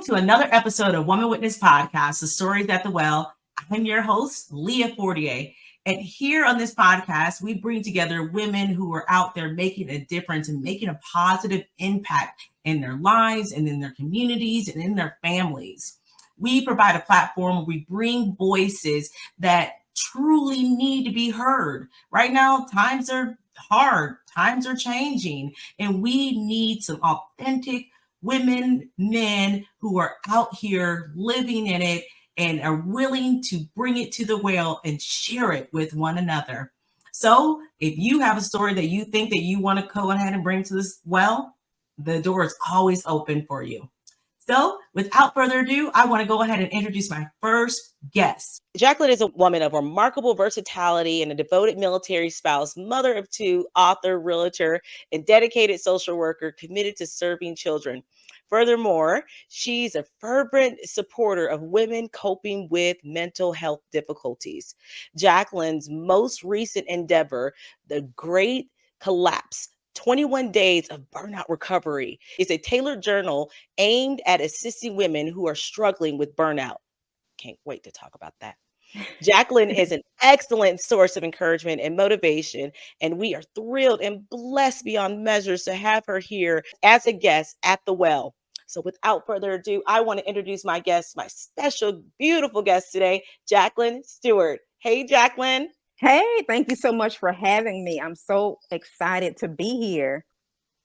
to another episode of Woman Witness Podcast, The Stories at the Well. I'm your host, Leah Fortier. And here on this podcast, we bring together women who are out there making a difference and making a positive impact in their lives and in their communities and in their families. We provide a platform where we bring voices that truly need to be heard. Right now, times are hard, times are changing, and we need some authentic women, men who are out here living in it and are willing to bring it to the well and share it with one another. So if you have a story that you think that you want to go ahead and bring to this well, the door is always open for you. So without further ado, I want to go ahead and introduce my first guest. Jacqueline is a woman of remarkable versatility and a devoted military spouse, mother of two, author, realtor, and dedicated social worker committed to serving children. Furthermore, she's a fervent supporter of women coping with mental health difficulties. Jacqueline's most recent endeavor, The Great Collapse, 21 Days of Burnout Recovery, is a tailored journal aimed at assisting women who are struggling with burnout. Can't wait to talk about that. Jacqueline is an excellent source of encouragement and motivation, and we are thrilled and blessed beyond measures to have her here as a guest at the well. So without further ado, I want to introduce my guest, my special, beautiful guest today, Jacqueline Stewart. Hey, Jacqueline. Hey, thank you so much for having me. I'm so excited to be here.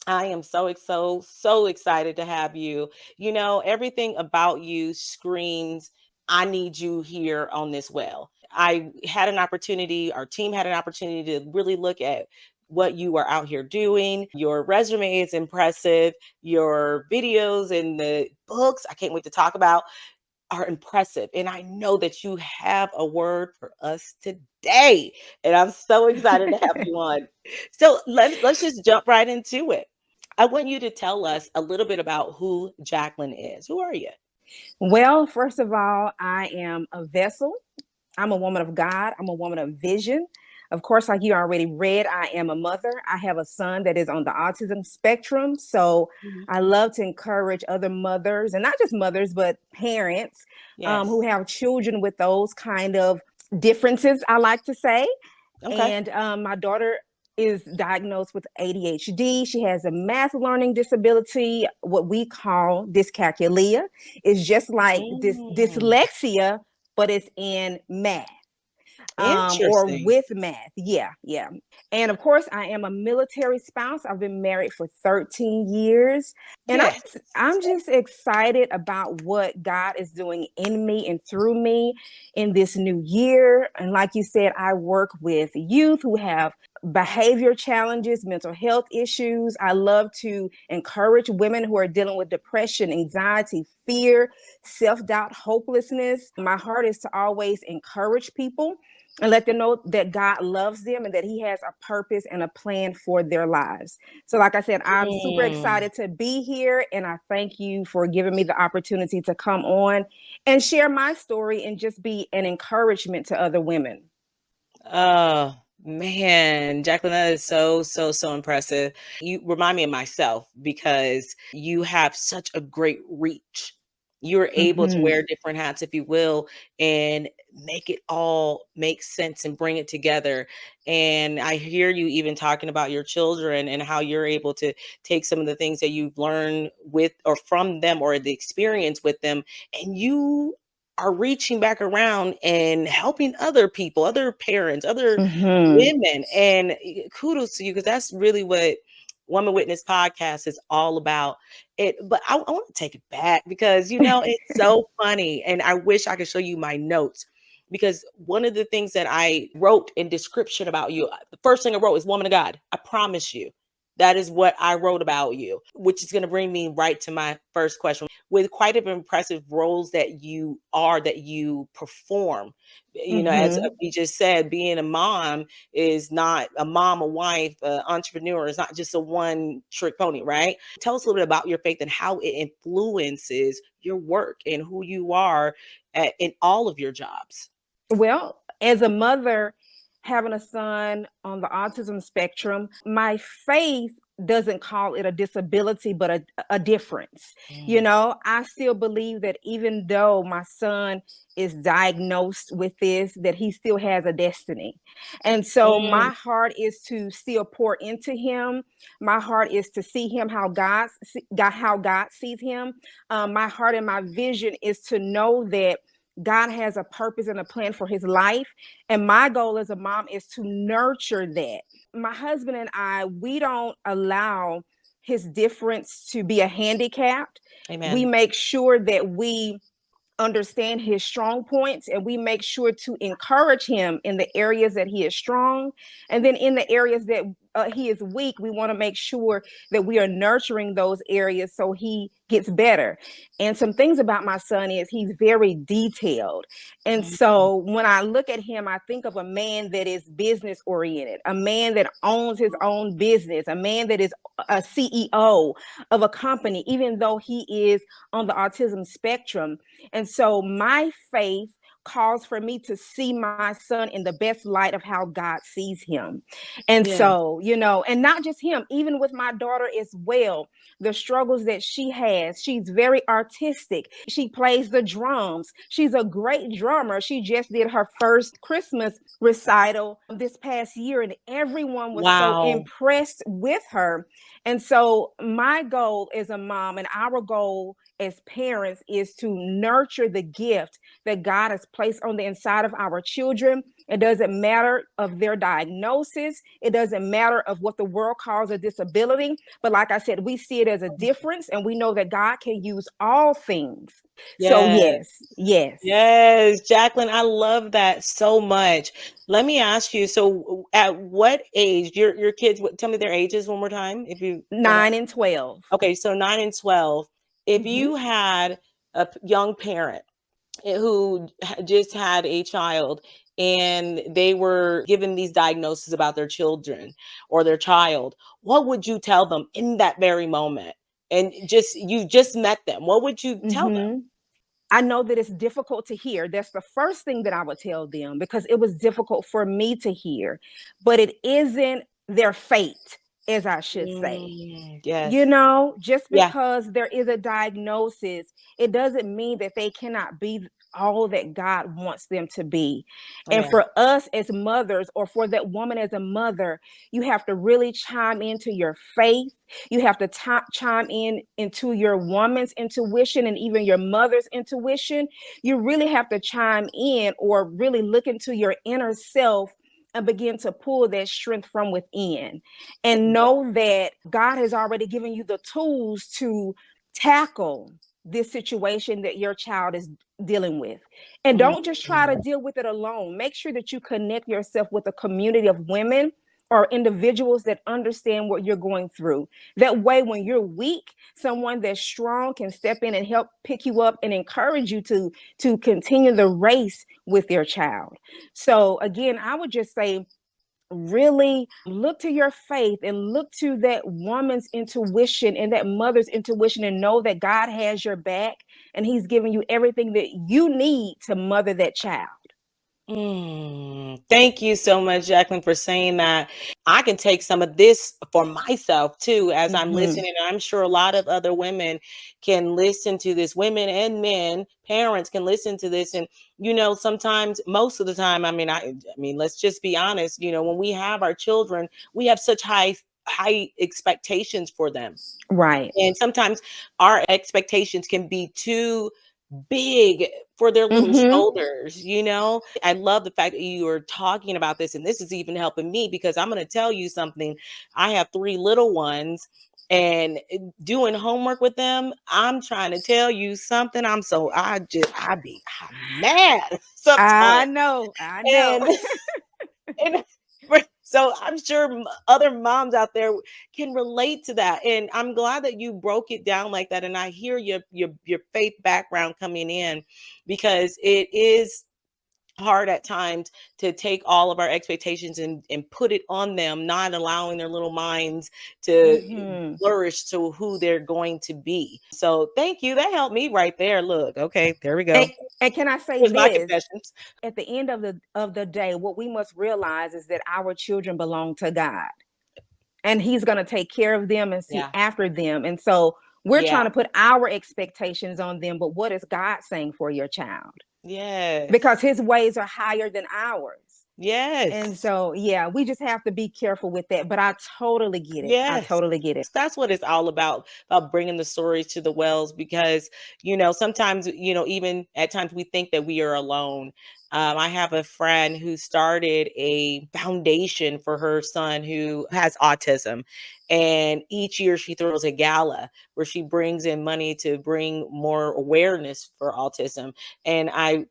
I am so excited to have you. You know, everything about you screams, I need you here on this well. I had an opportunity, our team had an opportunity to really look at what you are out here doing. Your resume is impressive. Your videos and the books, I can't wait to talk about, are impressive. And I know that you have a word for us today. And I'm so excited to have you on. So let's just jump right into it. I want you to tell us a little bit about who Jacqueline is. Who are you? Well, first of all, I am a vessel. I'm a woman of God. I'm a woman of vision. Of course, like you already read, I am a mother. I have a son that is on the autism spectrum. So Mhm. I love to encourage other mothers, and not just mothers, but parents Yes. who have children with those kind of differences, I like to say. Okay. And my daughter is diagnosed with ADHD. She has a math learning disability, what we call dyscalculia. It's just like this Mm. dyslexia, but it's in math or Interesting. with math. Yeah, yeah. And of course, I am a military spouse. I've been married for 13 years. And Yes. I'm just excited about what God is doing in me and through me in this new year. And like you said, I work with youth who have behavior challenges, mental health issues. I love to encourage women who are dealing with depression, anxiety, fear, self-doubt, hopelessness. My heart is to always encourage people and let them know that God loves them and that He has a purpose and a plan for their lives. So, like I said, I'm super Mm. excited to be here, and I thank you for giving me the opportunity to come on and share my story and just be an encouragement to other women. Oh, man, Jacqueline, that is so impressive. You remind me of myself because you have such a great reach. You're able to Mm-hmm. wear different hats, if you will, and make it all make sense and bring it together. And I hear you even talking about your children and how you're able to take some of the things that you've learned with or from them or the experience with them, and you are reaching back around and helping other people, other parents, other Mm-hmm. women. And kudos to you because that's really what Woman Witness podcast is all about. It, but I want to take it back because you know it's so funny, and I wish I could show you my notes because one of the things that I wrote in description about you, the first thing I wrote is "Woman of God." I promise you. That is what I wrote about you, which is going to bring me right to my first question. With quite an impressive roles that you perform, you know, as Mm-hmm. we just said, being a mom is not a mom, a wife, an entrepreneur. It's not just a one trick pony, right? Tell us a little bit about your faith and how it influences your work and who you are in all of your jobs. Well, as a mother, having a son on the autism spectrum, my faith doesn't call it a disability, but a difference. You Mm. know, I still believe that even though my son is diagnosed with this, that he still has a destiny. And so Mm. my heart is to still pour into him. My heart is to see him how God sees him. My heart and my vision is to know that God has a purpose and a plan for his life. And my goal as a mom is to nurture that. My husband and I, we don't allow his difference to be a handicap. We Amen. make sure that we understand his strong points, and we make sure to encourage him in the areas that he is strong, and then in the areas that he is weak, we want to make sure that we are nurturing those areas so he gets better. And some things about my son is he's very detailed, and Mm. so when I look at him, I think of a man that is business oriented, a man that owns his own business, a man that is a CEO of a company, even though he is on the autism spectrum. And so my faith calls for me to see my son in the best light of how God sees him. And Yeah. so, you know, and not just him, even with my daughter as well, the struggles that she has. She's very artistic. She plays the drums. She's a great drummer. She just did her first Christmas recital this past year, and everyone was so Wow. impressed with her. And so, my goal as a mom and our goal as parents is to nurture the gift that God has placed on the inside of our children. It doesn't matter of their diagnosis. It doesn't matter of what the world calls a disability. But like I said, we see it as a difference, and we know that God can use all things. So Yes. yes, yes. Yes, Jacqueline, I love that so much. Let me ask you, so at what age your kids, tell me their ages one more time if you don't mind. 9 and 12. Okay, so 9 and 12. If Mhm. you had a young parent who just had a child and they were given these diagnoses about their children or their child, what would you tell them in that very moment? And just you just met them. What would you tell them? Mhm. I know that it's difficult to hear. That's the first thing that I would tell them, because it was difficult for me to hear. But it isn't their fate, as I should say. You Yes. know, just Yeah. because there is a diagnosis, it doesn't mean that they cannot be all that God wants them to be. And Amen. for us as mothers, or for that woman as a mother, you have to really chime into your faith. You have to chime in into your woman's intuition and even your mother's intuition. You really have to chime in, or really look into your inner self and begin to pull that strength from within, and know that God has already given you the tools to tackle this situation that your child is dealing with. And Mm. don't just try to deal with it alone. Make sure that you connect yourself with a community of women or individuals that understand what you're going through. That way, when you're weak, someone that's strong can step in and help pick you up and encourage you to continue the race with your child. So again, I would just say, really look to your faith and look to that woman's intuition and that mother's intuition, and know that God has your back and he's giving you everything that you need to mother that child. Thank you so much, Jacqueline, for saying that. I can take some of this for myself too as I'm Mm-hmm. listening. And I'm sure a lot of other women can listen to this. Women and men, parents can listen to this. And, sometimes, most of the time, I mean, let's just be honest, when we have our children, we have such high expectations for them. Right. And sometimes our expectations can be too big for their little Mm-hmm. shoulders. I love the fact that you are talking about this, and this is even helping me because I'm going to tell you something. I have 3 little ones, and doing homework with them, I'm trying to tell you something. I'm mad I sometimes. know. I know. And and so I'm sure other moms out there can relate to that, and I'm glad that you broke it down like that. And I hear your faith background coming in, because it is hard at times to take all of our expectations and put it on them, not allowing their little minds to Mm-hmm. flourish to who they're going to be. So thank you, that helped me right there. Look, okay, there we go. And can I say Here's my this? confessions. At the end of the day, what we must realize is that our children belong to God. and he's going to take care of them and see Yeah. after them. And so we're Yeah. trying to put our expectations on them, but what is God saying for your child? Yes. Because his ways are higher than ours. Yes. And so, yeah, we just have to be careful with that. But I totally get it. I Yes. totally get it. That's what it's all about bringing the stories to the wells, because, sometimes, even at times we think that we are alone. I have a friend who started a foundation for her son who has autism. And each year she throws a gala where she brings in money to bring more awareness for autism. And I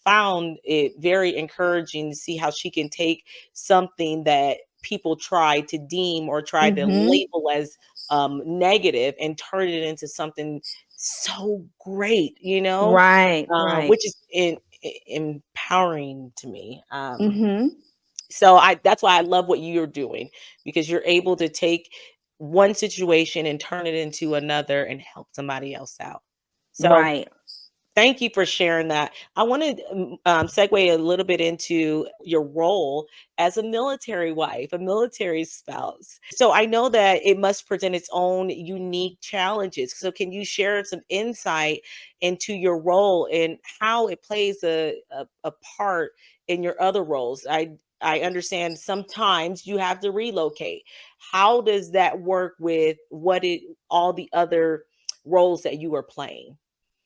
found it very encouraging to see how she can take something that people try to deem or try to label as negative and turn it into something so great, Right, right. which is empowering to me. Mm-hmm. So that's why I love what you're doing, because you're able to take one situation and turn it into another and help somebody else out. So Right. thank you for sharing that. I want to segue a little bit into your role as a military wife, a military spouse. So I know that it must present its own unique challenges. So can you share some insight into your role and how it plays a part in your other roles? I understand sometimes you have to relocate. How does that work with all the other roles that you are playing?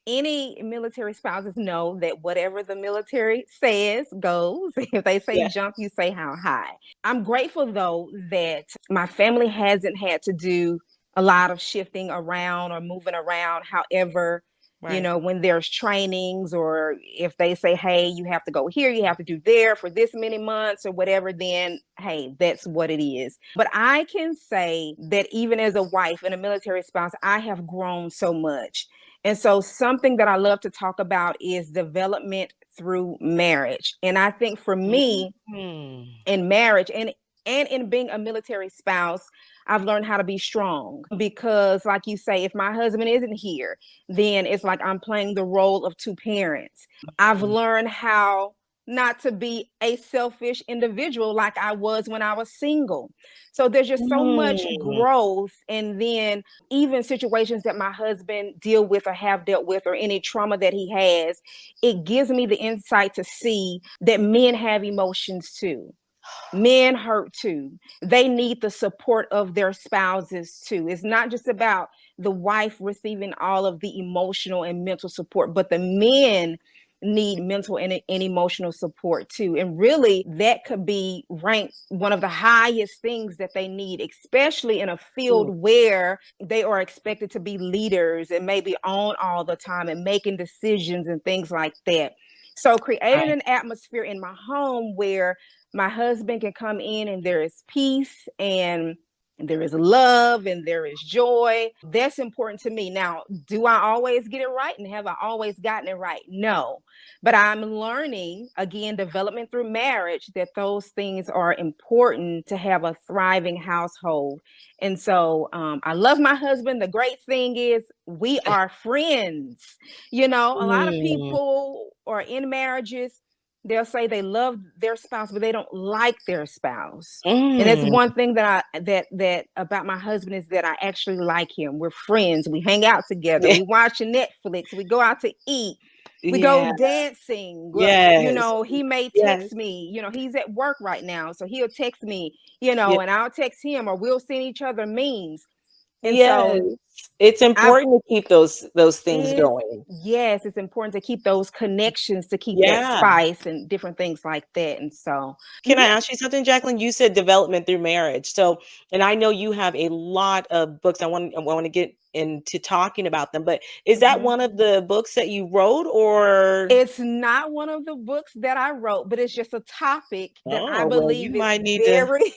Any military spouses know that whatever the military says goes. If they say Yeah. jump, you say how high. I'm grateful though that my family hasn't had to do a lot of shifting around or moving around. However, Right. when there's trainings, or if they say, hey, you have to go here, you have to do there for this many months or whatever, then hey, that's what it is. But I can say that even as a wife and a military spouse, I have grown so much. And so something that I love to talk about is development through marriage. And I think for me, Mm. in marriage and in being a military spouse, I've learned how to be strong, because like you say, if my husband isn't here, then it's like I'm playing the role of two parents. I've learned how not to be a selfish individual like I was when I was single. So there's just so much Mm. growth. And then even situations that my husband deal with or have dealt with, or any trauma that he has, it gives me the insight to see that men have emotions too. Men hurt too. They need the support of their spouses too. It's not just about the wife receiving all of the emotional and mental support, but the men need mental and emotional support too. And really, that could be ranked one of the highest things that they need, especially in a field where they are expected to be leaders and maybe on all the time and making decisions and things like that. So creating an atmosphere in my home where my husband can come in and there is peace and there is love and there is joy. That's important to me. Now, do I always get it right? And have I always gotten it right? No. But I'm learning, again, development through marriage, that those things are important to have a thriving household. And so I love my husband. The great thing is we are friends. A lot of people are in marriages, they'll say they love their spouse, but they don't like their spouse. And that's one thing that about my husband, is that I actually like him. We're friends. We hang out together. We watch Netflix. We go out to eat. We go dancing. Yes. He may Yes. text me. He's at work right now, so he'll text me. Yeah. And I'll text him, or we'll send each other memes. And Yes. so It's important to keep those things going. yes, it's important to keep those connections, to keep that Yeah. spice and different things like that. And so, Can I ask you something, Jacqueline? You said development through marriage. So, and I know you have a lot of books. I want to get into talking about them, but is that one of the books that you wrote, or? it's not one of the books that I wrote, but it's just a topic that I Oh, well, you believe is might need to very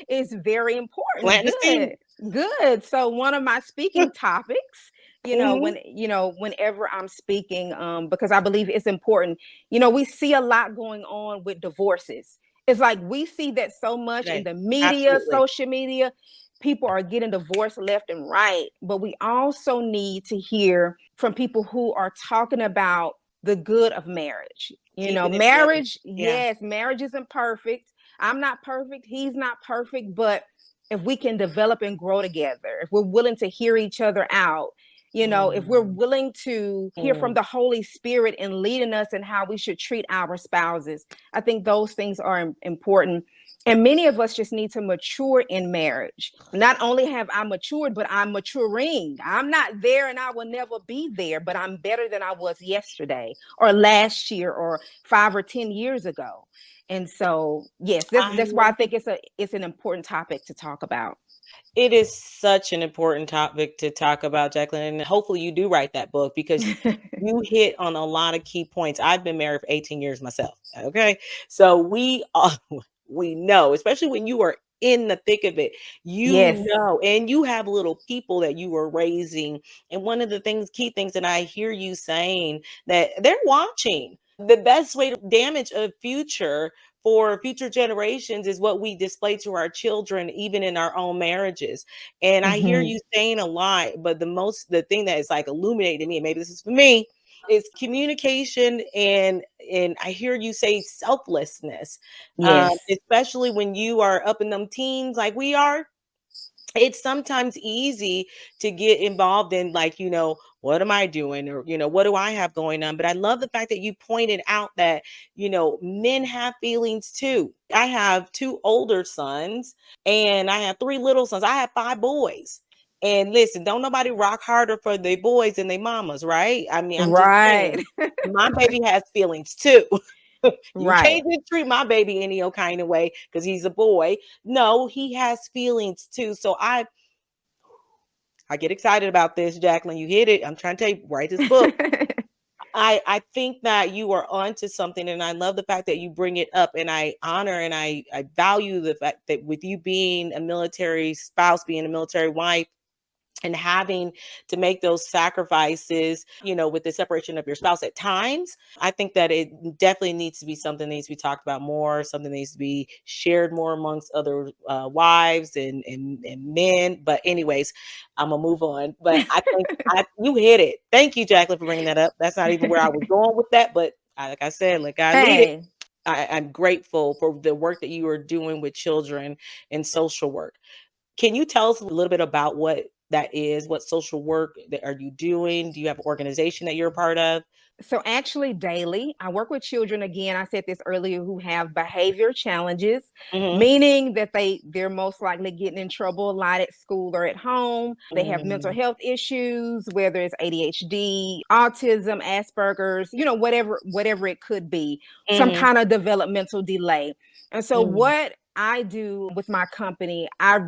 is very important. plant the seed. Good. So one of my speaking topics, Mhm. whenever I'm speaking, because I believe it's important. We see a lot going on with divorces. It's like we see that so much in Today. the media, Absolutely. social media. People are getting divorced left and right, but we also need to hear from people who are talking about the good of marriage. Keeping it together. Marriage, Yeah. yes, marriage isn't perfect. I'm not perfect. He's not perfect, but if we can develop and grow together, if we're willing to hear each other out, if we're willing to hear from the Holy Spirit in leading us and how we should treat our spouses, I think those things are important. And many of us just need to mature in marriage. Not only have I matured, but I'm maturing. I'm not there and I will never be there, but I'm better than I was yesterday or last year or 5 or 10 years ago. And so, yes, that's why I think it's an important topic to talk about. It is such an important topic to talk about, Jacqueline. And hopefully you do write that book because you hit on a lot of key points. I've been married for 18 years myself. Okay. So we know, especially when you are in the thick of it, Yes. and you have little people that you are raising. And one of the key things that I hear you saying that they're watching. The best way to damage a future for future generations is what we display to our children, even in our own marriages. And I hear you saying a lot, but the thing that is like illuminating me, and maybe this is for me, is communication and I hear you say selflessness. Yes. Especially when you are up in them teens like we are. It's sometimes easy to get involved in like, what am I doing? Or, what do I have going on? But I love the fact that you pointed out that, men have feelings too. I have 2 older sons and I have 3 little sons. I have 5 boys. And listen, don't nobody rock harder for their boys than their mamas, right? I mean, I'm just Right. saying, my baby has feelings too. You Right. can't just treat my baby any old kind of way because he's a boy. No, he has feelings too. So I get excited about this, Jacqueline. You hit it. I'm trying to tell you, write this book. I think that you are onto something, and I love the fact that you bring it up, and I honor and I value the fact that with you being a military spouse, being a military wife, and having to make those sacrifices, with the separation of your spouse at times, I think that it definitely needs to be something that needs to be talked about more, something that needs to be shared more amongst other wives and men. But anyways, I'm gonna move on. But I think you hit it. Thank you, Jacqueline, for bringing that up. That's not even where I was going with that, but like I said, let God lead it. Hey. I'm grateful for the work that you are doing with children and social work. Can you tell us a little bit about what that is? What social work that are you doing? Do you have an organization that you're a part of? So actually daily, I work with children, again, I said this earlier, who have behavior challenges, Mhm. meaning that they're most likely getting in trouble a lot at school or at home. They have mental Mm. health issues, whether it's ADHD, autism, Asperger's, whatever it could be, some Mhm. kind of developmental delay. And so Mm. what I do with my company, I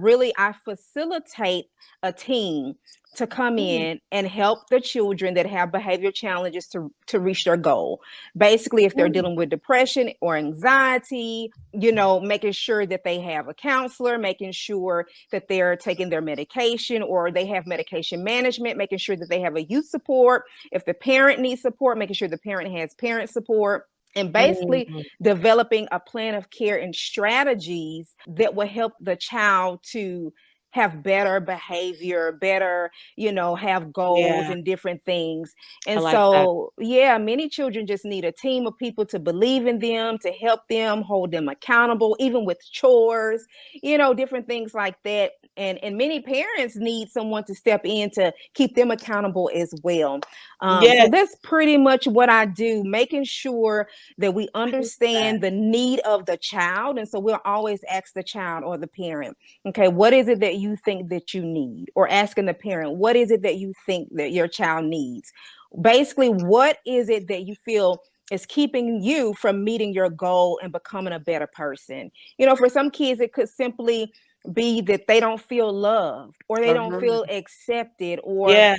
facilitate a team to come Mm. in and help the children that have behavior challenges to reach their goal. Basically, if they're Mm. dealing with depression or anxiety, making sure that they have a counselor, making sure that they're taking their medication or they have medication management, making sure that they have a youth support. If the parent needs support, making sure the parent has parent support, and basically Mm. developing a plan of care and strategies that will help the child to have better behavior, have goals Yeah, and different things. I And like that. so, yeah, many children just need a team of people to believe in them, to help them, hold them accountable, even with chores, different things like that. And many parents need someone to step in to keep them accountable as well. So Yes. that's pretty much what I do, making sure that we I love that. understand the need of the child. And so we'll always ask the child or the parent, okay, what is it that you think that you need? Or asking the parent, what is it that you think that your child needs? Basically, what is it that you feel is keeping you from meeting your goal and becoming a better person? For some kids, it could simply be that they don't feel loved or they don't Uh-huh. feel accepted, or Yeah.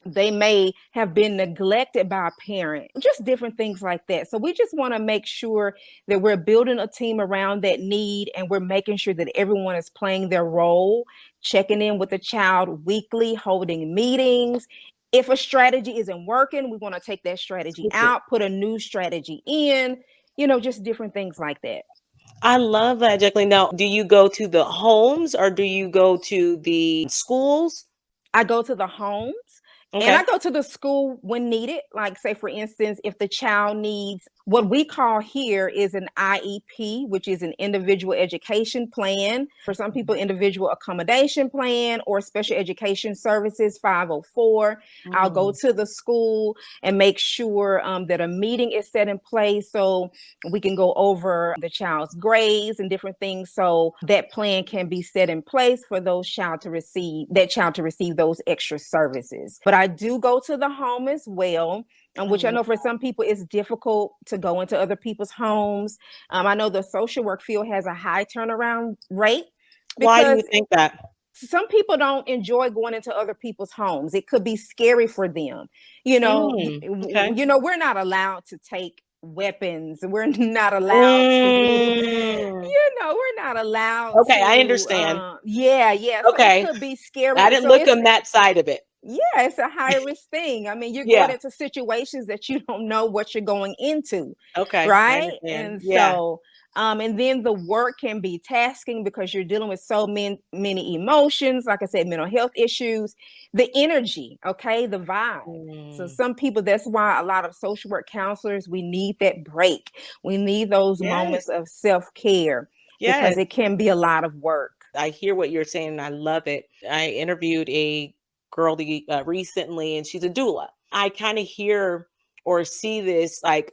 they may have been neglected by a parent, just different things like that. So we just want to make sure that we're building a team around that need, and we're making sure that everyone is playing their role, checking in with the child weekly, holding meetings. If a strategy isn't working, we want to take that strategy Switch it. out, put a new strategy in, just different things like that. I love that, Jacqueline. Now, do you go to the homes or do you go to the schools? I go to the homes and I Okay. go to the school when needed. Like, say, for instance, if the child needs What we call here is an IEP, which is an individual education plan. For some people, individual accommodation plan or special education services, 504. I'll go to the school and make sure that a meeting is set in place so we can go over the child's grades and different things. So that plan can be set in place for those child to receive those extra services. But I do go to the home as well, which I know for some people it's difficult to go into other people's homes. I know the social work field has a high turnaround rate. Why do you think that? Some people don't enjoy going into other people's homes. It could be scary for them. Okay. We're not allowed to take weapons. We're not allowed to, we're not allowed Okay, to. I understand. Yeah. Okay. So it could be scary. I didn't So look on that side of it. Yeah, it's a high risk thing. I mean, you're Yeah. going into situations that you don't know what you're going into. Okay. Right. I understand. And Yeah. so, and then the work can be tasking because you're dealing with so many emotions, like I said, mental health issues, the energy, okay, the vibe. So some people, that's why a lot of social work counselors, we need that break. We need those moments of self-care because it can be a lot of work. I hear what you're saying and I love it. I interviewed a girl recently and she's a doula. I kind of hear or see this like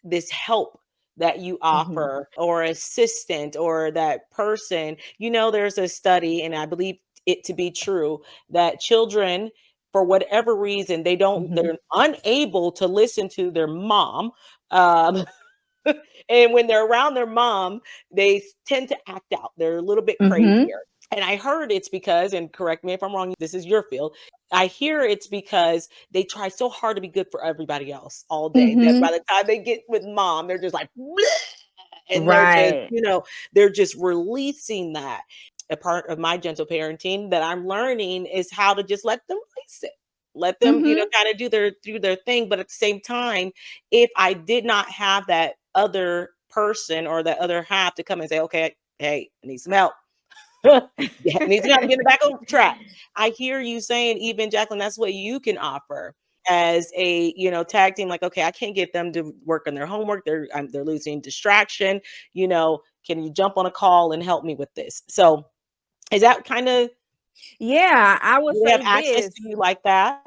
this help that you offer or assistant or that person. There's a study, and I believe it to be true, that children, for whatever reason, they're unable to listen to their mom. And when they're around their mom, they tend to act out. They're a little bit crazier. And I heard it's because, and correct me if I'm wrong, this is your field. I hear it's because they try so hard to be good for everybody else all day that by the time they get with mom, they're just like, bleh, and they're just releasing that. A part of my gentle parenting that I'm learning is how to just let them release it. Let them, kind of do their thing. But at the same time, if I did not have that other person or that other half to come and say, okay, hey, I need some help. Needs to get back on track. I hear you saying, even Jacqueline, that's what you can offer as a tag team. Like, okay, I can't get them to work on their homework. They're losing distraction. Can you jump on a call and help me with this? So, is that kind of? Yeah, I would say have access to you like that.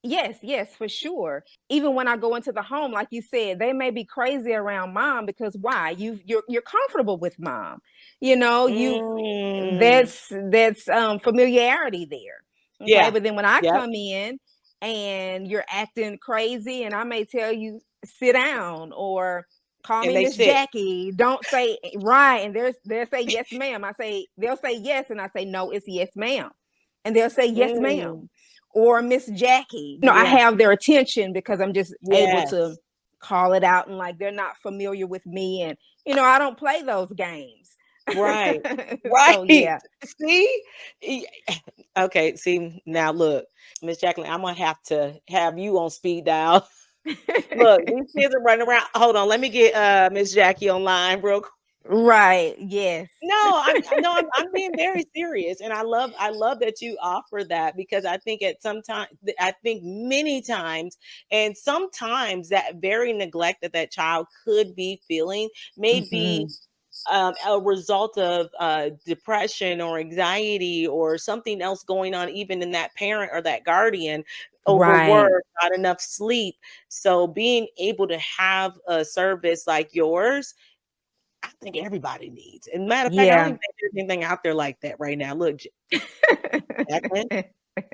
Yes, for sure. Even when I go into the home, like you said, they may be crazy around mom because why? You're comfortable with mom. That's familiarity there. Okay. Yeah. But then when I come in and you're acting crazy, and I may tell you, sit down or call me Miss Jackie. Don't say right. And they'll say yes, ma'am. They'll say yes, and I say no, it's yes, ma'am. And they'll say yes, ma'am. Or Miss Jackie. I have their attention because I'm just able to call it out, and like they're not familiar with me, and I don't play those games. Right. So, yeah. See? Okay. See, now look, Miss Jacqueline, I'm gonna have to have you on speed dial. Look, these kids are running around. Hold on, let me get Miss Jackie online real quick. Right. Yes. No, I'm being very serious, and I love that you offer that, because I think many times, and sometimes that very neglect that child could be feeling may be a result of depression or anxiety or something else going on, even in that parent or that guardian. Overwork, not enough sleep. So being able to have a service like yours, I think everybody needs. And matter of fact, I don't even think there's anything out there like that right now. Look, Jacqueline,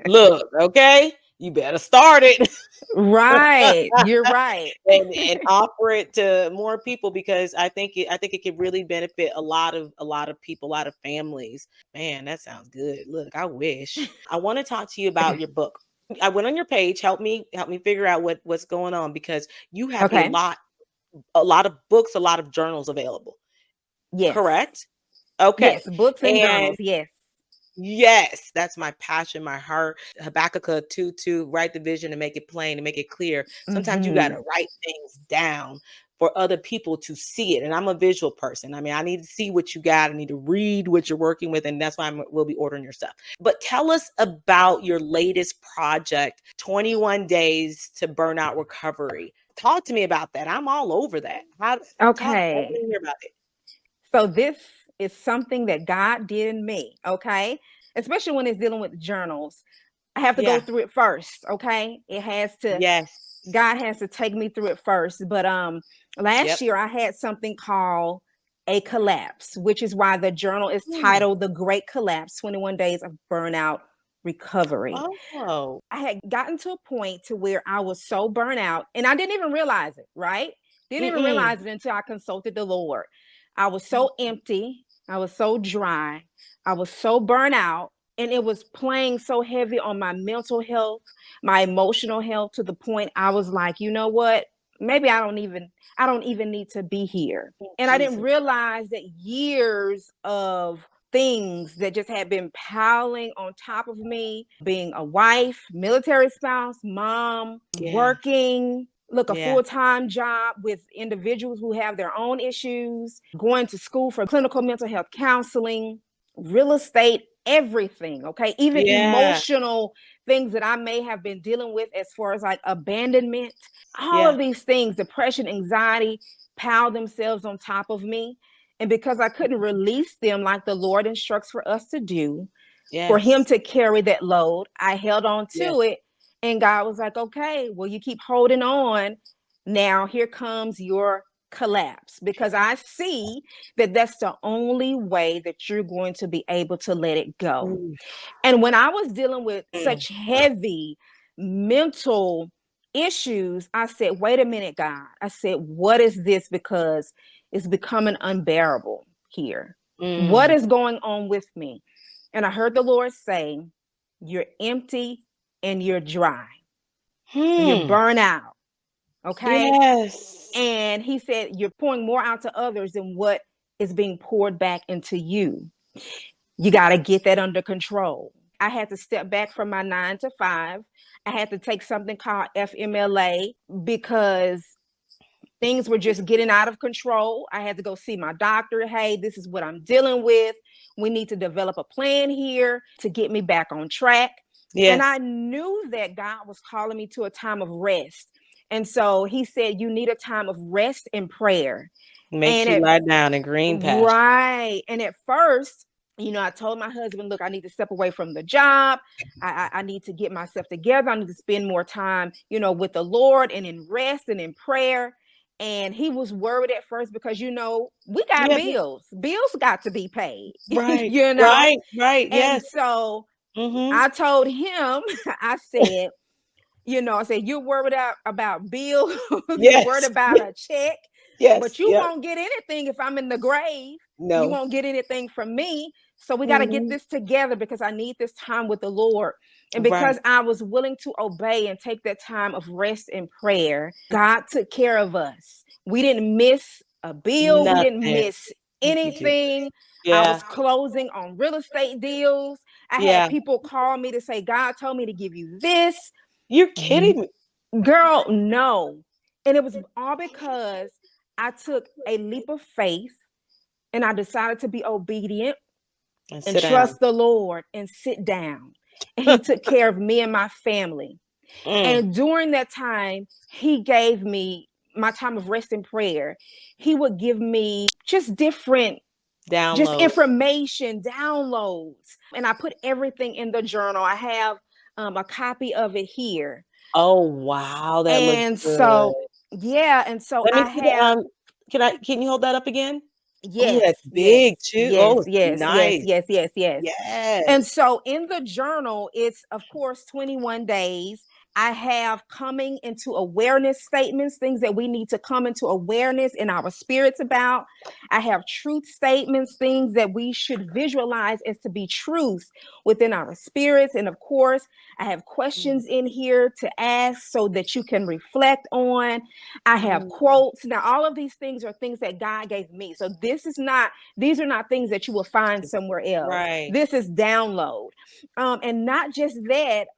look, okay, you better start it. Right, you're right. and offer it to more people, because I think it could really benefit a lot of people, a lot of families. Man, that sounds good. Look, I wish. I want to talk to you about your book. I went on your page. Help me figure out what's going on, because you have a lot of books, a lot of journals available. Yes. Correct? Okay. Yes, books and journals. Yes. Yes, that's my passion, my heart. Habakkuk 2:2, write the vision and make it plain and make it clear. Sometimes you got to write things down for other people to see it. And I'm a visual person. I mean, I need to see what you got. I need to read what you're working with. And that's why we'll be ordering your stuff. But tell us about your latest project, 21 Days to Burnout Recovery. Talk to me about that. I'm all over that. How talk I Okay. want to hear about it. So this is something that God did in me, okay? Especially when it's dealing with journals. I have to go Yeah. through it first, okay? It has to, Yes. God has to take me through it first. But last Yep. year I had something called a collapse, which is why the journal is Mm. titled The Great Collapse: 21 Days of Burnout Recovery. Oh. I had gotten to a point to where I was so burnt out and I didn't even realize it, right? Didn't even Mm-mm. realize it until I consulted the Lord. I was so empty. I was so dry. I was so burnt out. And it was playing so heavy on my mental health, my emotional health, to the point I was like, you know what? Maybe I don't even need to be here. And I didn't Jesus. realize that years of things that just had been piling on top of me, being a wife, military spouse, mom, Yeah. working, look, a Yeah. full-time job with individuals who have their own issues, going to school for clinical mental health counseling, real estate, everything, okay? Even Yeah. emotional things that I may have been dealing with as far as like abandonment, all Yeah. of these things, depression, anxiety, piled themselves on top of me. And because I couldn't release them like the Lord instructs for us to do, for him Yes. to carry that load, I held on Yeah. to it. And God was like, okay, well, you keep holding on. Now here comes your collapse, because I see that that's the only way that you're going to be able to let it go. Mm. And when I was dealing with Mm. such heavy mental issues, I said, wait a minute, God. I said, what is this? Because it's becoming unbearable here. What Mm. is going on with me? And I heard the Lord say, you're empty and you're dry. You're Hmm. burnt out. Okay. Yes. And he said, you're pouring more out to others than what is being poured back into you. You got to get that under control. I had to step back from my 9 to 5. I had to take something called FMLA because things were just getting out of control. I had to go see my doctor. Hey, this is what I'm dealing with. We need to develop a plan here to get me back on track. And I Yes. knew that God was calling me to a time of rest. And so he said, you need a time of rest and prayer. Makes And you at lie down in green pasture. Right. And at first, I told my husband, look, I need to step away from the job. I need to get myself together. I need to spend more time, with the Lord and in rest and in prayer. And he was worried at first because, we got Yeah. bills. Bills got to be paid, Right. you know? Right. Right. And Yes. so Mm-hmm. I told him, I said, I said, you're worried about bills, you're worried Yes. about a check, Yes. but you Yep. won't get anything if I'm in the grave. You No. won't get anything from me. So we got to get Mm-hmm. this together because I need this time with the Lord. And Right. because I was willing to obey and take that time of rest and prayer, God took care of us. We didn't miss a bill. We didn't Nothing. miss Thank you, Jesus. anything. I Yeah. was closing on real estate deals. I had Yeah. people call me to say, God told me to give you this. You're kidding me. Girl, no. And it was all because I took a leap of faith and I decided to be obedient And and sit down. trust the Lord and sit down. And he took care of me and my family. Mm. And during that time, he gave me my time of rest and prayer. He would give me just Download. information, downloads. And I put everything in the journal. I have a copy of it here. Oh wow, that looks And good. so, yeah. And so Let me I see the have, can you hold that up again? Oh, yes, that's yes, big too. yes, Oh, it's yes, yes, nice. yes, yes, yes. And Yes. so in the journal, it's of course 21 days. I have coming into awareness statements, things that we need to come into awareness in our spirits about. I have truth statements, things that we should visualize as to be truth within our spirits. And of course, I have questions in here to ask so that you can reflect on. I have Mm. quotes. Now, all of these things are things that God gave me. So these are not things that you will find somewhere else. Right. This is download. And not just that,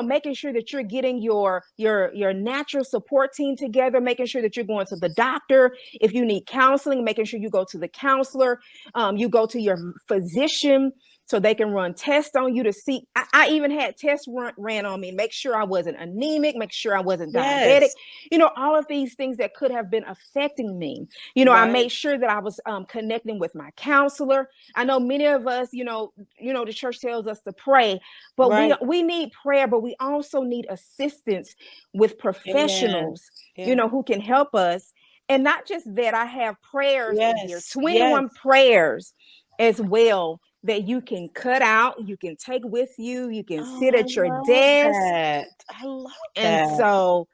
making sure that you're getting your natural support team together, making sure that you're going to the doctor. If you need counseling, making sure you go to the counselor, you go to your physician so they can run tests on you to see. I even had tests ran on me, make sure I wasn't anemic, make sure I wasn't diabetic, Yes. all of these things that could have been affecting me. I Right. made sure that I was connecting with my counselor. I know many of us, the church tells us to pray, but Right. we need prayer, but we also need assistance with Amen. professionals, Yeah. who can help us. And not just that, I have prayers in here, Yes. Yes. 21 prayers as well, that you can cut out, you can take with you, you can Oh, sit I at your love desk. that. I love And that. so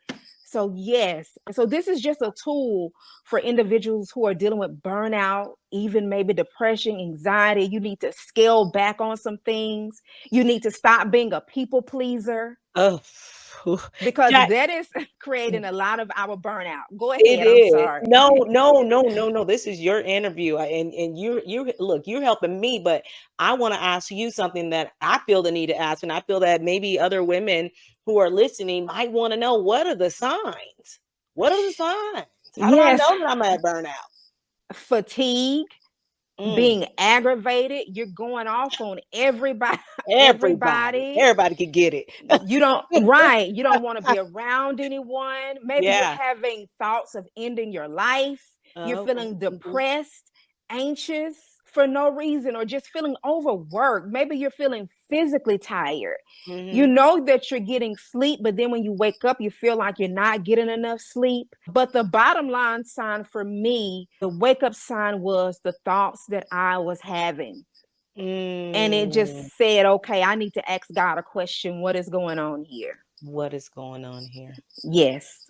yes. So this is just a tool for individuals who are dealing with burnout, even maybe depression, anxiety. You need to scale back on some things. You need to stop being a people pleaser, Oh, because Jack, that is creating a lot of our burnout. Go it ahead. I'm is. sorry. No, no, no, no, no. This is your interview, and you look. You're helping me, but I want to ask you something that I feel the need to ask, and I feel that maybe other women who are listening might want to know. What are the signs? What are the signs? How do I Yes. know that I'm at burnout? Fatigue, Mm, being aggravated, you're going off on everybody. everybody, Everybody. everybody could get it. You don't right. You don't want to be around anyone. Maybe you're Yeah. having thoughts of ending your life. You're Oh. feeling Mhm. depressed, anxious for no reason, or just feeling overworked. Maybe you're feeling physically tired. You Mhm. know that you're getting sleep, but then when you wake up, you feel like you're not getting enough sleep. But the bottom line sign for me, the wake up sign, was the thoughts that I was having. And it Mm. just said, okay, I need to ask God a question. What is going on here? What is going on here? Yes.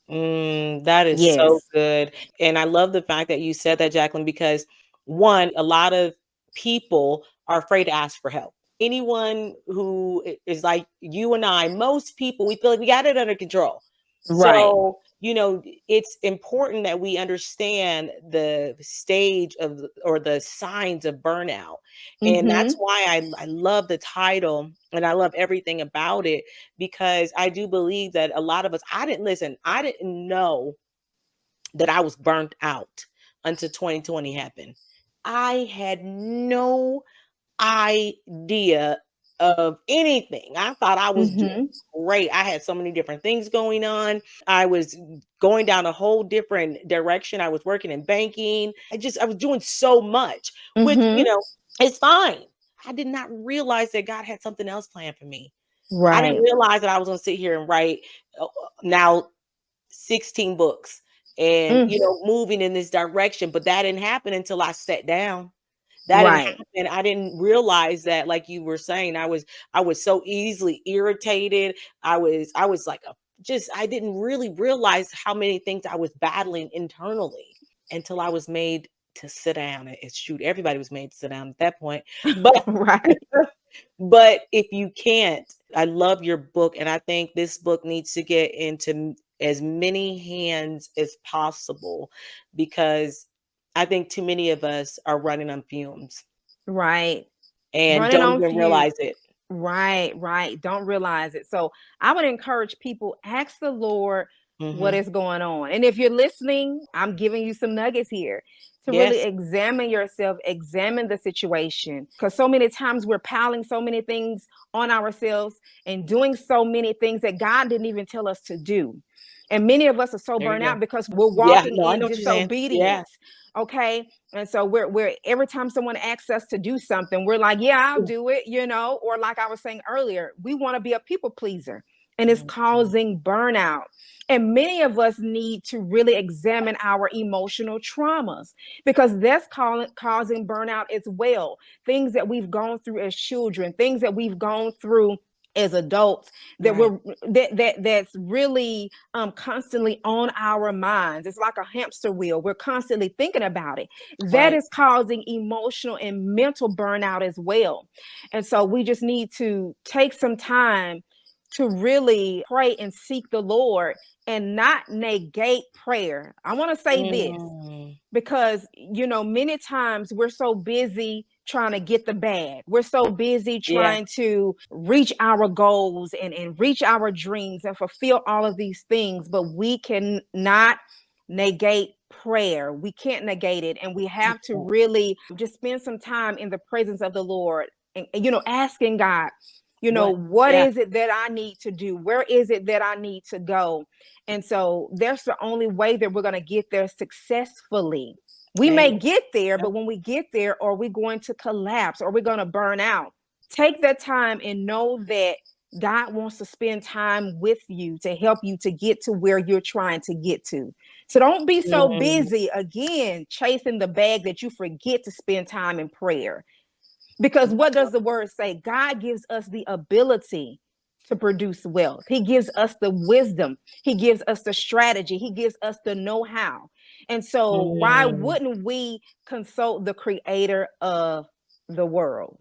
That is so Yes. good. And I love the fact that you said that, Jacqueline, because one, a lot of people are afraid to ask for help. Anyone who is like you and I, most people, we feel like we got it under control. Right. So, it's important that we understand the stage of or the signs of burnout. And that's Mm-hmm. why I love the title and I love everything about it, because I do believe that a lot of us, I didn't know that I was burnt out until 2020 happened. I had no idea of anything. I thought I was doing Mm-hmm. great. I had so many different things going on. I was going down a whole different direction. I was working in banking. I was doing so much, which, Mm-hmm. it's fine. I did not realize that God had something else planned for me. I didn't Right. realize that I was going to sit here and write now 16 books and, Mm. moving in this direction. But that didn't happen until I sat down. That didn't Right. happen. I didn't realize that, like you were saying, I was so easily irritated. I was like I didn't really realize how many things I was battling internally until I was made to sit down. And shoot, everybody was made to sit down at that point. But Right. but if you can't, I love your book, and I think this book needs to get into as many hands as possible, because I think too many of us are running on fumes Right. and Running don't on even fumes. realize it. Right, right. Don't realize it. So I would encourage people, ask the Lord what Mhm. is going on. And if you're listening, I'm giving you some nuggets here to really Yes. examine yourself, examine the situation. Because so many times we're piling so many things on ourselves and doing so many things that God didn't even tell us to do. And many of us are so There you burnt go. out because we're Yeah, walking no, I in know what you're saying. Yeah. disobedience. Okay. And so we're every time someone asks us to do something, we're like, yeah, I'll do it, or like I was saying earlier, we want to be a people pleaser, and it's Mhm. causing burnout. And many of us need to really examine our emotional traumas, because that's causing burnout as well. Things that we've gone through as children, things that we've gone through as adults, that Right. that's really constantly on our minds. It's like a hamster wheel. We're constantly thinking about it. That Right. is causing emotional and mental burnout as well. And so we just need to take some time to really pray and seek the Lord and not negate prayer. I want to say this, Mm. because many times we're so busy trying to get the bag, we're so busy Yeah. trying to reach our goals and reach our dreams and fulfill all of these things, but we cannot negate prayer. We can't negate it, and we have to really just spend some time in the presence of the Lord, and asking God, What? what Yeah. is it that I need to do? Where is it that I need to go? And so that's the only way that we're going to get there successfully. We may Amen. get there, Yep. but when we get there, are we going to collapse? Are we going to burn out? Take that time and know that God wants to spend time with you to help you to get to where you're trying to get to. So don't be so Mm, busy again chasing the bag that you forget to spend time in prayer. Because what does the word say? God gives us the ability to produce wealth. He gives us the wisdom. He gives us the strategy. He gives us the know-how. And so why mm. wouldn't we consult the creator of the world?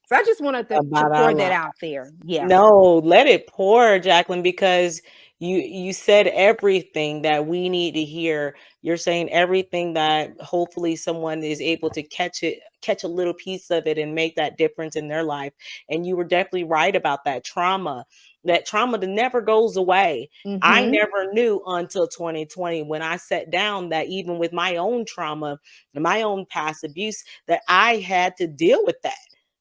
So I just wanted to About our pour that life. out there. Yeah. No, let it pour, Jacqueline, because you said everything that we need to hear. You're saying everything that hopefully someone is able to catch a little piece of it and make that difference in their life. And you were definitely right about that trauma. That trauma that never goes away. I Mm-hmm. never knew until 2020 when I sat down that even with my own trauma and my own past abuse, that I had to deal with that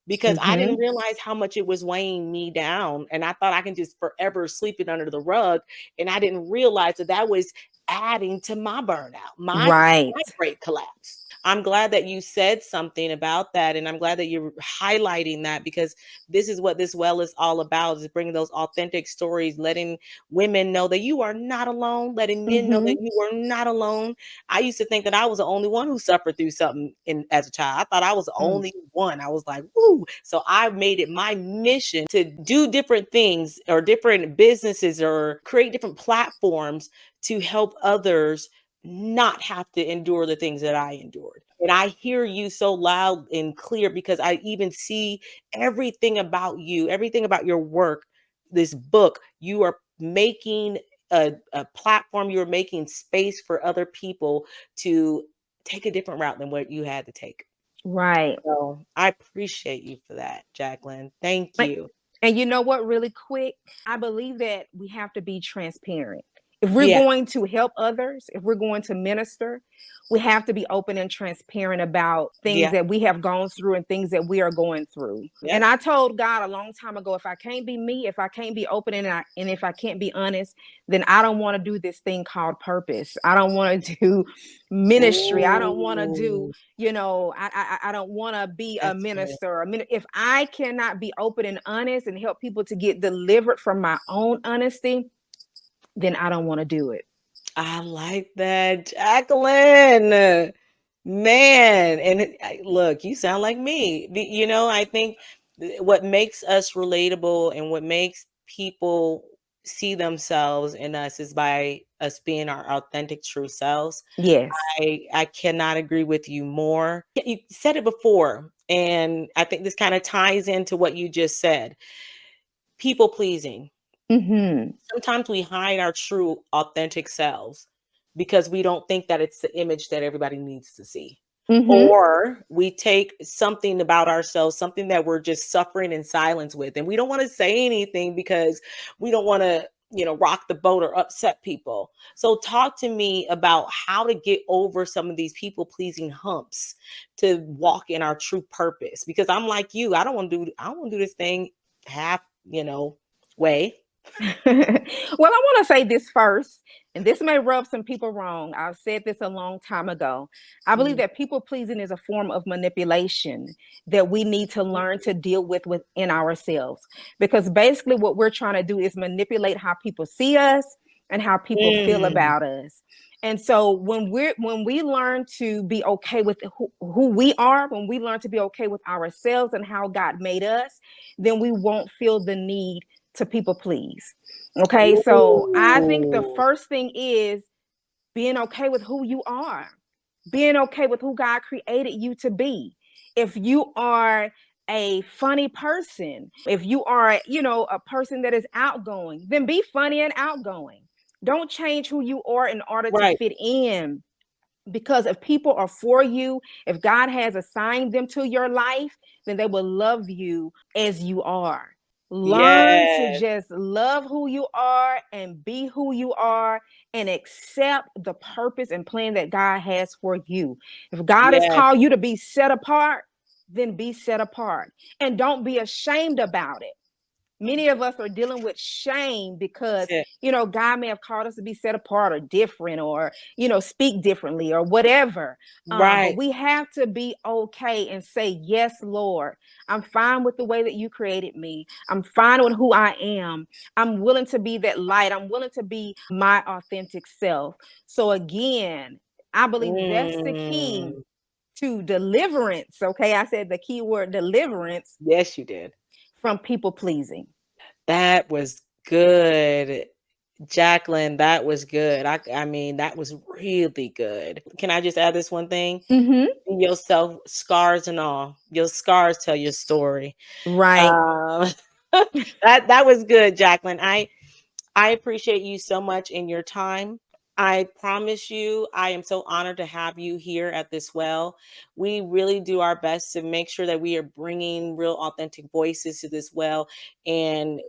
because I Mm-hmm. didn't realize how much it was weighing me down. And I thought I can just forever sweep it under the rug. And I didn't realize that that was adding to my burnout, my Right. great collapse. I'm glad that you said something about that. And I'm glad that you're highlighting that because this is what this well is all about, is bringing those authentic stories, letting women know that you are not alone, letting men know that Mm-hmm. you are not alone. I used to think that I was the only one who suffered through something as a child. I thought I was the Mm. only one. I was like, woo. So I made it my mission to do different things or different businesses or create different platforms to help others not have to endure the things that I endured. And I hear you so loud and clear because I even see everything about you, everything about your work, this book. You are making a platform, you're making space for other people to take a different route than what you had to take. Right. So I appreciate you for that, Jacqueline. Thank you. And you know what, really quick, I believe that we have to be transparent. If we're Yeah. going to help others, if we're going to minister, we have to be open and transparent about things Yeah. that we have gone through and things that we are going through. And Yep. I told God a long time ago, if I can't be me, if I can't be open and if I can't be honest, then I don't want to do this thing called purpose. I don't want to do ministry. I don't want to do, Ooh, I don't want to be a that's good. minister. If I cannot be open and honest and help people to get delivered from my own honesty, then I don't want to do it. I like that, Jacqueline. Man, and look, you sound like me. I think what makes us relatable and what makes people see themselves in us is by us being our authentic true selves. Yes. I cannot agree with you more. You said it before, and I think this kind of ties into what you just said. People pleasing. Mm-hmm. Sometimes we hide our true authentic selves because we don't think that it's the image that everybody needs to see. Mm-hmm. Or we take something about ourselves, something that we're just suffering in silence with, and we don't want to say anything because we don't want to, rock the boat or upset people. So talk to me about how to get over some of these people pleasing humps to walk in our true purpose. Because I'm like you, I don't want to do this thing half, way. Well, I want to say this first, and this may rub some people wrong. I've said this a long time ago. I believe Mm. that people pleasing is a form of manipulation that we need to learn to deal with within ourselves. Because basically, what we're trying to do is manipulate how people see us and how people feel Mm. about us. And so when we learn to be okay with who we are, when we learn to be okay with ourselves and how God made us, then we won't feel the need to people please. Okay, so I think the Ooh. first thing is being okay with who you are, being okay with who God created you to be. If you are a funny person, if you are, a person that is outgoing, then be funny and outgoing. Don't change who you are in order to Right. fit in. Because if people are for you, if God has assigned them to your life, then they will love you as you are. Learn to Yes. just love who you are and be who you are and accept the purpose and plan that God has for you. If God has Yes. called you to be set apart, then be set apart. And don't be ashamed about it. Many of us are dealing with shame because, God may have called us to be set apart or different or, speak differently or whatever. But we have to be okay and say, yes, Lord, I'm fine with the way that you created me. I'm fine with who I am. I'm willing to be that light. I'm willing to be my authentic self. So again, I believe that's the key to deliverance. Okay. I said the key word deliverance. Yes, you did. From people pleasing. That was good. Jacqueline, that was good. I mean, that was really good. Can I just add this one thing? Mm-hmm. Yourself, scars and all. Your scars tell your story. Right. That was good, Jacqueline. I appreciate you so much in your time. I promise you, I am so honored to have you here at This Well. We really do our best to make sure that we are bringing real authentic voices to This Well, and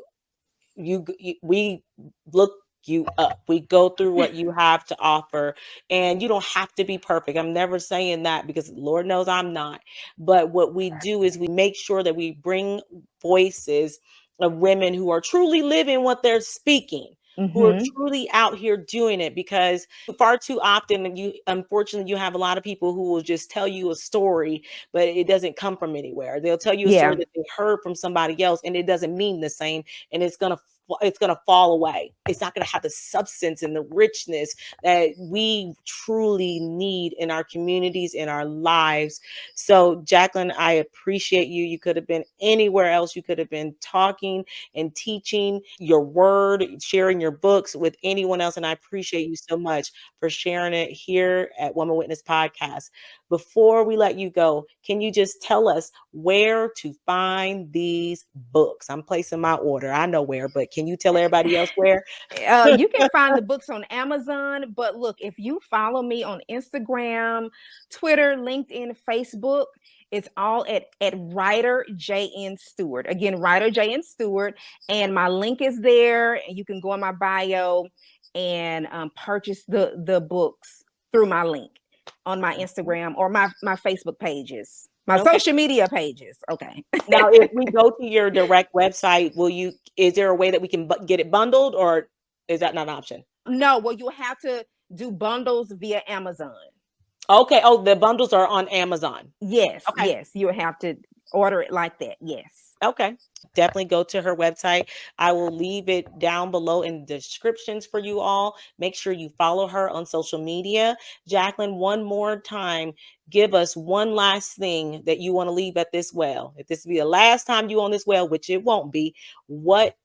we look you up. We go through what you have to offer, and you don't have to be perfect. I'm never saying that, because Lord knows I'm not. But what we do is we make sure that we bring voices of women who are truly living what they're speaking, who are truly out here doing it, because far too often unfortunately you have a lot of people who will just tell you a story, but it doesn't come from anywhere. They'll tell you a story that they heard from somebody else, and it doesn't mean the same, and it's gonna fall away. It's not going to have the substance and the richness that we truly need in our communities, in our lives. So, Jacqueline, I appreciate you. You could have been anywhere else. You could have been talking and teaching your word, sharing your books with anyone else. And I appreciate you so much for sharing it here at Woman Witness Podcast. Before we let you go, can you just tell us where to find these books? I'm placing my order. I know where, but can you tell everybody else where? You can find the books on Amazon. But look, if you follow me on Instagram, Twitter, LinkedIn, Facebook, it's all at writer JN Stewart. Again, writer JN Stewart. And my link is there. And you can go in my bio and purchase the books through my link on my Instagram or my Facebook pages, my social media pages. Okay. Now, if we go to your direct website, is there a way that we can get it bundled, or is that not an option? No, well, you'll have to do bundles via Amazon. Okay. Oh, the bundles are on Amazon. Yes. Okay. Yes. You'll have to order it like that. Yes. Okay. Definitely go to her website. I will leave it down below in the descriptions for you all. Make sure you follow her on social media. Jacqueline, one more time, give us one last thing that you want to leave at This Well. If this be the last time you on This Well, which it won't be, what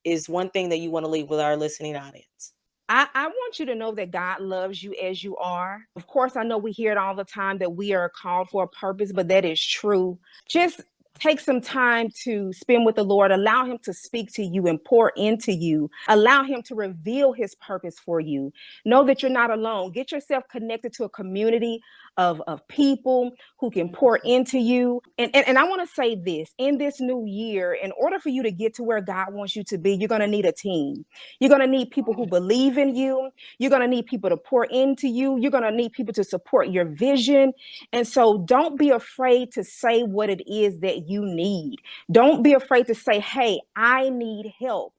is one thing that you want to leave with our listening audience? I want you to know that God loves you as you are. Of course, I know we hear it all the time that we are called for a purpose, but that is true. Just take some time to spend with the Lord. Allow him to speak to you and pour into you. Allow him to reveal his purpose for you. Know that you're not alone. Get yourself connected to a community of people who can pour into you. And I want to say this, in this new year, in order for you to get to where God wants you to be, you're going to need a team. You're going to need people who believe in you. You're going to need people to pour into you. You're going to need people to support your vision. And so don't be afraid to say what it is that you need. Don't be afraid to say, hey, I need help.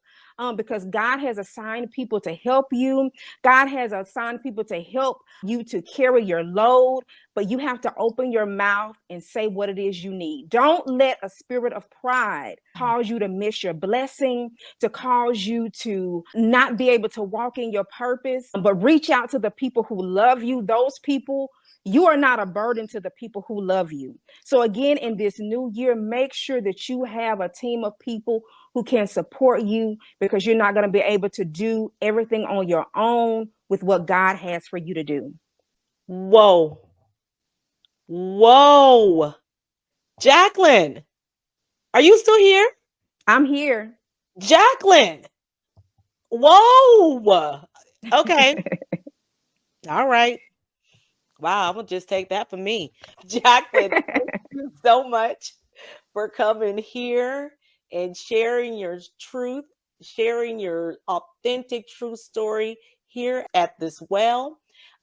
Because God has assigned people to help you. God has assigned people to help you to carry your load, but you have to open your mouth and say what it is you need. Don't let a spirit of pride cause you to miss your blessing, to cause you to not be able to walk in your purpose, but reach out to the people who love you. Those people, you are not a burden to the people who love you. So again, in this new year, make sure that you have a team of people who can support you, because you're not going to be able to do everything on your own with what God has for you to do. Whoa. Whoa. Jacqueline, are you still here? I'm here. Jacqueline. Whoa. Okay. All right. Wow, I'm going to just take that for me. Jacqueline, thank you so much for coming here and sharing your truth, sharing your authentic, true story here at This Well.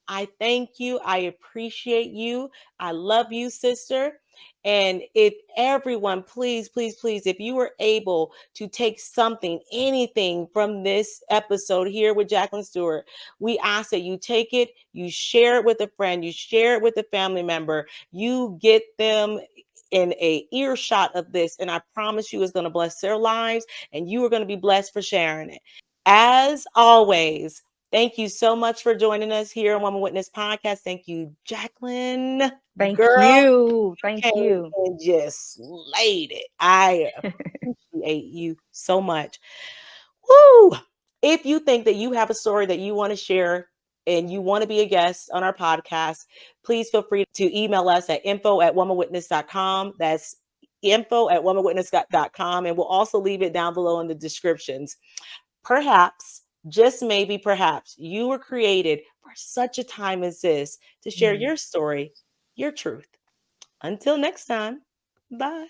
I thank you. I appreciate you. I love you, sister. And if everyone, please, please, please, if you were able to take something, anything from this episode here with Jacqueline Stewart, we ask that you take it, you share it with a friend, you share it with a family member, you get them in a earshot of this. And I promise you it's going to bless their lives, and you are going to be blessed for sharing it. As always, thank you so much for joining us here on Woman Witness Podcast. Thank you, Jacqueline. Thank Girl, you. Thank came you. and just laid it. I appreciate you so much. Woo! If you think that you have a story that you want to share and you want to be a guest on our podcast, please feel free to email us at info@womanwitness.com. That's info@womanwitness.com. And we'll also leave it down below in the descriptions. Perhaps, just maybe, perhaps, you were created for such a time as this to share your story, your truth. Until next time, bye.